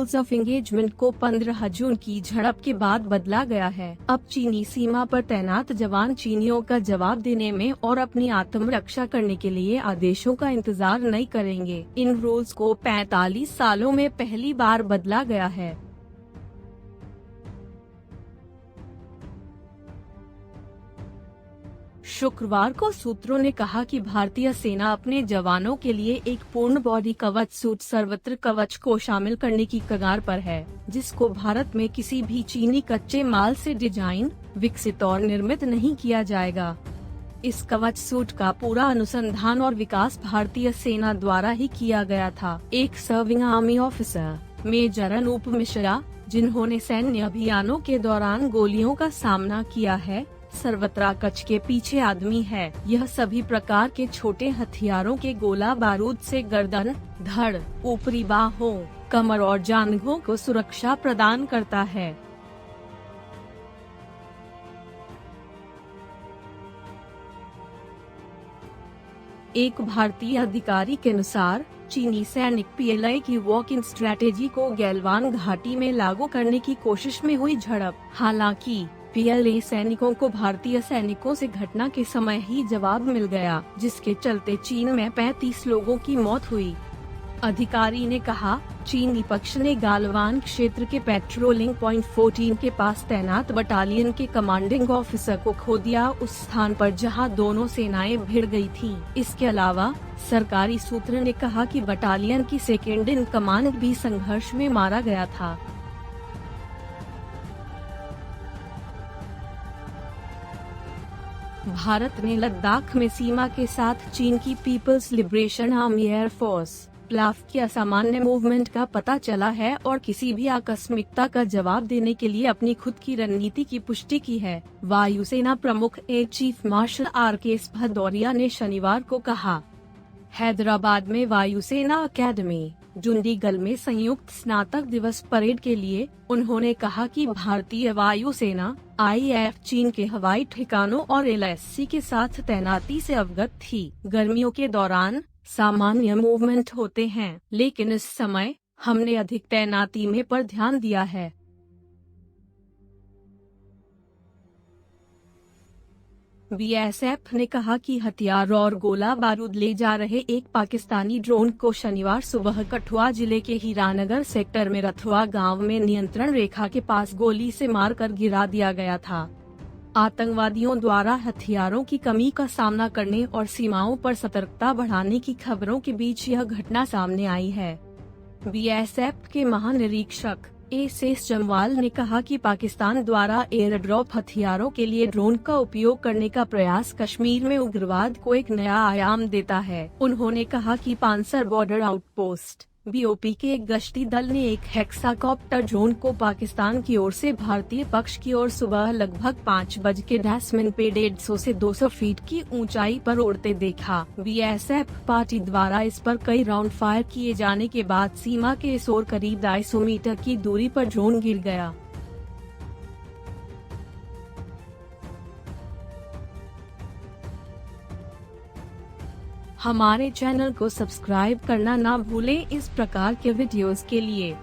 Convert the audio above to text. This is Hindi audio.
रूल्स ऑफ एंगेजमेंट को 15 जून की झड़प के बाद बदला गया है। अब चीनी सीमा पर तैनात जवान चीनियों का जवाब देने में और अपनी आत्मरक्षा करने के लिए आदेशों का इंतजार नहीं करेंगे। इन रूल्स को 45 सालों में पहली बार बदला गया है। शुक्रवार को सूत्रों ने कहा कि भारतीय सेना अपने जवानों के लिए एक पूर्ण बॉडी कवच सूट सर्वत्र कवच को शामिल करने की कगार पर है, जिसको भारत में किसी भी चीनी कच्चे माल से डिजाइन, विकसित और निर्मित नहीं किया जाएगा। इस कवच सूट का पूरा अनुसंधान और विकास भारतीय सेना द्वारा ही किया गया था। एक serving army officer major Anoop Mishra, जिन्होंने सैन्य अभियानों के दौरान गोलियों का सामना किया है, सर्वत्र कच के पीछे आदमी है। यह सभी प्रकार के छोटे हथियारों के गोला बारूद से गर्दन, धड़, ऊपरी बाहों, कमर और जांघों को सुरक्षा प्रदान करता है। एक भारतीय अधिकारी के अनुसार चीनी सैनिक PLA की वॉक इन स्ट्रेटेजी को गैलवान घाटी में लागू करने की कोशिश में हुई झड़प। हालांकि PLA सैनिकों को भारतीय सैनिकों से घटना के समय ही जवाब मिल गया, जिसके चलते चीन में 35 लोगों की मौत हुई। अधिकारी ने कहा, चीनी पक्ष ने गालवान क्षेत्र के पेट्रोलिंग पॉइंट 14 के पास तैनात बटालियन के कमांडिंग ऑफिसर को खो दिया, उस स्थान पर जहां दोनों सेनाएं भिड़ गई थीं। इसके अलावा सरकारी सूत्र ने कहा कि बटालियन की सेकेंड इन कमांड भी संघर्ष में मारा गया था। भारत ने लद्दाख में सीमा के साथ चीन की पीपल्स लिबरेशन आर्मी एयरफोर्स प्लाफ की असामान्य मूवमेंट का पता चला है और किसी भी आकस्मिकता का जवाब देने के लिए अपनी खुद की रणनीति की पुष्टि की है। वायुसेना प्रमुख air chief marshal RKS Bhadauria ने शनिवार को कहा। हैदराबाद में वायुसेना अकेडमी जुंडीगल में संयुक्त स्नातक दिवस परेड के लिए उन्होंने कहा कि भारतीय वायुसेना IAF चीन के हवाई ठिकानों और LAC के साथ तैनाती से अवगत थी। गर्मियों के दौरान सामान्य मूवमेंट होते हैं, लेकिन इस समय हमने अधिक तैनाती में पर ध्यान दिया है। BSF ने कहा कि हथियार और गोला बारूद ले जा रहे एक पाकिस्तानी ड्रोन को शनिवार सुबह कठुआ जिले के हीरानगर सेक्टर में रथुआ गांव में नियंत्रण रेखा के पास गोली से मारकर गिरा दिया गया था। आतंकवादियों द्वारा हथियारों की कमी का सामना करने और सीमाओं पर सतर्कता बढ़ाने की खबरों के बीच यह घटना सामने आई है। BSF के महानिरीक्षक SS जमवाल ने कहा कि पाकिस्तान द्वारा एयर ड्रॉप हथियारों के लिए ड्रोन का उपयोग करने का प्रयास कश्मीर में उग्रवाद को एक नया आयाम देता है। उन्होंने कहा कि पांसर बॉर्डर आउटपोस्ट BOP के एक गश्ती दल ने एक हेक्साकॉप्टर ड्रोन को पाकिस्तान की ओर से भारतीय पक्ष की ओर सुबह लगभग 5:10 पे 150 से 200 फीट की ऊंचाई पर उड़ते देखा। BSF पार्टी द्वारा इस पर कई राउंड फायर किए जाने के बाद सीमा के इस ओर करीब 250 मीटर की दूरी पर ड्रोन गिर गया। हमारे चैनल को सब्सक्राइब करना ना भूलें इस प्रकार के वीडियोस के लिए।